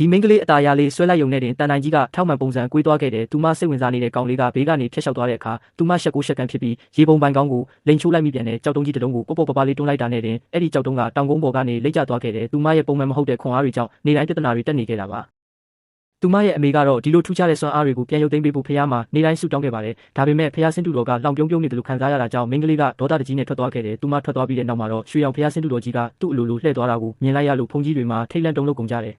ဒီမင်းကလေးအသားရလေးဆွဲလိုက်ရုံနဲ့တင်တန်နိုင်ကြီးကထောက်မှန်ပုံစံကွေးသွားခဲ့တယ်သူမစိတ်ဝင်စားနေတဲ့ကောင်လေးကဘေးကနေဖျက်လျှောက်သွားတဲ့အခါသူမရှက်ကိုရှက်ကန်ဖြစ်ပြီးရေပုံပိုင်ကောင်းကိုလိန်ချိုးလိုက်မိပြန်တဲ့ကြောက်တုံးကြီးတစ်လုံးကိုပေါ့ပေါ့ပပလေးတွန်းလိုက်တာနဲ့တင်အဲ့ဒီကြောက်တုံးကတောင်ကုန်းပေါ်ကနေလိမ့်ကျသွားခဲ့တယ်သူမရဲ့ပုံမှန်မဟုတ်တဲ့ခွန်အားတွေကြောင့်နေတိုင်းပြဿနာတွေတက်နေခဲ့တာပါသူမရဲ့အမေကတော့ဒီလိုထူးခြားတဲ့စွမ်းအားတွေကိုပြန်ရုပ်သိမ်းပေးဖို့ဖះမှာနေတိုင်းဆုတောင်းခဲ့ပါတယ်ဒါပေမဲ့ဖះဆင်းတူတော်ကလောင်ပြုံးပြုံးနေတယ်လို့ခံစားရတာကြောင့်မင်းကလေးကဒေါသတကြီးနဲ့ထွက်သွားခဲ့တယ်သူမထွက်သွားပြီးတဲ့နောက်မှာတော့ရွှေရောင်ဖះဆင်းတူတော်ကြီးကသူ့အလိုလိုလှည့်သွားတာကိုမြင်လိုက်ရလို့ဖုန်ကြီးတွေမှာထိတ်လန့်တုန်လှုပ်ကုန်ကြတယ်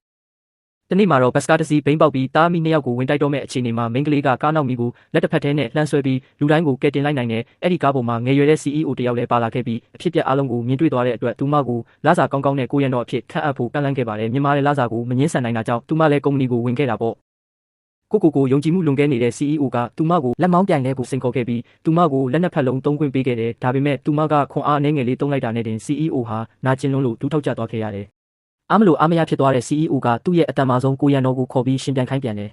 တနေ့မှာတော့ဘတ်စကားတစ်စီးဘိန်းပေါက်ပြီးတားမိနှစ်ယောက်ကိုဝင်တိုက်တော့မဲ့အခြေအနေမှာမင်းကလေးကကားနောက်မီကိုလက်တစ်ဖက်ထဲနဲ့လှမ်းဆွဲပြီးလူတိုင်းကိုကယ်တင်လိုက်နိုင်တယ်အဲ့ဒီကားပေါ်မှာငယ်ရွယ်တဲ့ CEO တယောက်လည်းပါလာခဲ့ပြီးအဖြစ်ပြက်အားလုံးကိုမြင်တွေ့သွားတဲ့အတွက်သူမကိုလစာကောင်းကောင်းနဲ့ကိုရံတော်အဖြစ်ခန့်အပ်ဖို့ကန့်လန့်ခဲ့ပါတယ်မြန်မာရဲ့လစာကိုမငင်းဆန်နိုင်တာကြောင့်သူမလည်းကုမ္ပဏီကိုဝင်ခဲ့တာပေါ့ကိုယုံကြည်မှုလွန်ကဲနေတဲ့ CEO ကသူမကိုလက်မောင်းပြိုင်လဲဖို့စိန်ခေါ်ခဲ့ပြီးသူမကိုလက်နက်ဖက်လုံးသုံးခွင့်ပေးခဲ့တယ်ဒါပေမဲ့သူမကခွန်အားအနှဲငယ်လေးသုံးလိုက်တာနဲ့တင် CEO ဟာနာကျင်လွန်းလို့ဒူးထောက်ကျသွားခဲ့ရတယ်အားမလို့အားမရဖြစ်သွားတဲ့ CEO ကသူ့ရဲ့အတန်မာဆုံးကိုရံတော်ကိုခေါ်ပြီးရှင်ပြန်ခိုင်းပြန်တယ်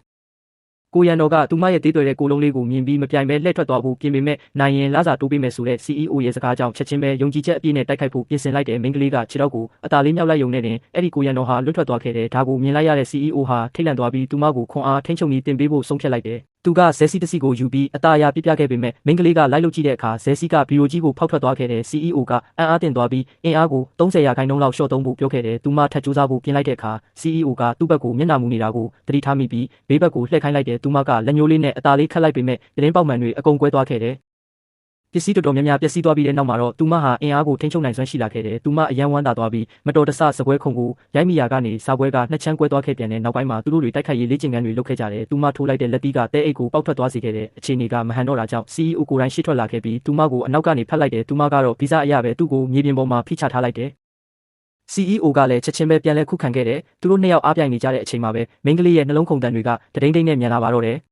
ကိုရန်တော်ကသူမရဲ့သေးသွယ်တဲ့ကိုလုံးလေးကိုမြင်ပြီးမပြိုင်ပဲလှည့်ထွက်သွားဖို့ပြင်ပေမဲ့နိုင်ရင်လာစာတိုးပေးမယ်ဆိုတဲ့ CEO ရဲ့စကားကြောင့်ချက်ချင်းပဲယုံကြည်ချက်အပြည့်နဲ့တိုက်ခိုက်ဖို့ပြင်ဆင်လိုက်တဲ့မင်းကလေးကခြေထောက်ကိုအသာလေးမြောက်လိုက်ရုံနဲ့တင်အဲ့ဒီကိုရန်တော်ဟာလွတ်ထွက်သွားခဲ့တယ်ဒါကိုမြင်လိုက်ရတဲ့ CEO ဟာထိတ်လန့်သွားပြီးသူမကိုခွန်အားထိန်းချုပ်ပြီးတင်ပေးဖို့ဆုံးဖြတ်လိုက်တယ်သူကဇဲစီတစီကိုယူပြီးအသာအရာပြပြခဲ့ပေမဲ့မင်းကလေးကလိုက်လို့ကြည့်တဲ့အခါဇဲစီကဘီရိုကြီးကိုဖောက်ထွက်သွားခဲ့တဲ့ CEO ကအံ့အားသင့်သွားပြီးအင်အားကို30%လောက်ရှော့သုံးဖို့ပြောခဲ့တယ်သူမထပ်ကြိုးစားဖို့ပြင်လိုက်တဲ့အခါ CEO ကသူ့ဘက်ကိုမျက်နှာမူနေတာကိုသတိထားမိပြီးဘေးဘက်ကိုလှည့်ခိုင်းလိုက်တယ်သူမကလက်ညှိုးလေးနဲ့အသာလေးခတ်လိုက်ပေမဲ့တင်းပေါက်မှန်တွေအကုန်ကွဲသွားခဲ့တယ်ပစ္စည်းတော်တော်များများပျက်စီးသွားပြီးတဲ့နောက်မှာတော့သူမဟာအင်အားကိုထိန်းချုပ်နိုင်စွမ်းရှိလာခဲ့တယ်။သူမအယံဝမ်းသာသွားပြီးမတော်တဆစပွဲခုံကိုရိုက်မိရာကနေစာပွဲကနှစ်ချမ်းကွဲသွားခဲ့ပြန်တဲ့နောက်ပိုင်းမှာသူတို့တွေတိုက်ခိုက်ရေးလေ့ကျင့်ခန်းတွေလုပ်ခဲ့ကြတယ်။သူမထိုးလိုက်တဲ့လက်သီးကတဲအိတ်ကိုပေါက်ထွက်သွားစေခဲ့တဲ့အခြေအနေကမဟန်တော့တာကြောင့် CEO ကိုယ်တိုင်ရှေ့ထွက်လာခဲ့ပြီးသူမကိုအနောက်ကနေဖတ်လိုက်တယ်။သူမကတော့ဗီဇအရပဲသူ့ကိုမြေပြင်ပေါ်မှာဖိချထားလိုက်တယ်။ CEO ကလည်းချက်ချင်းပဲပြန်လဲခုခံခဲ့တယ်။သူတို့နှစ်ယောက်အားပြိုင်နေကြတဲ့အချိန်မှာပဲမိန်းကလေးရဲ့နှလုံးခုန်တန်တွေကတဒိန်းဒိန်းနဲ့မြန်လာပါတော့တယ်။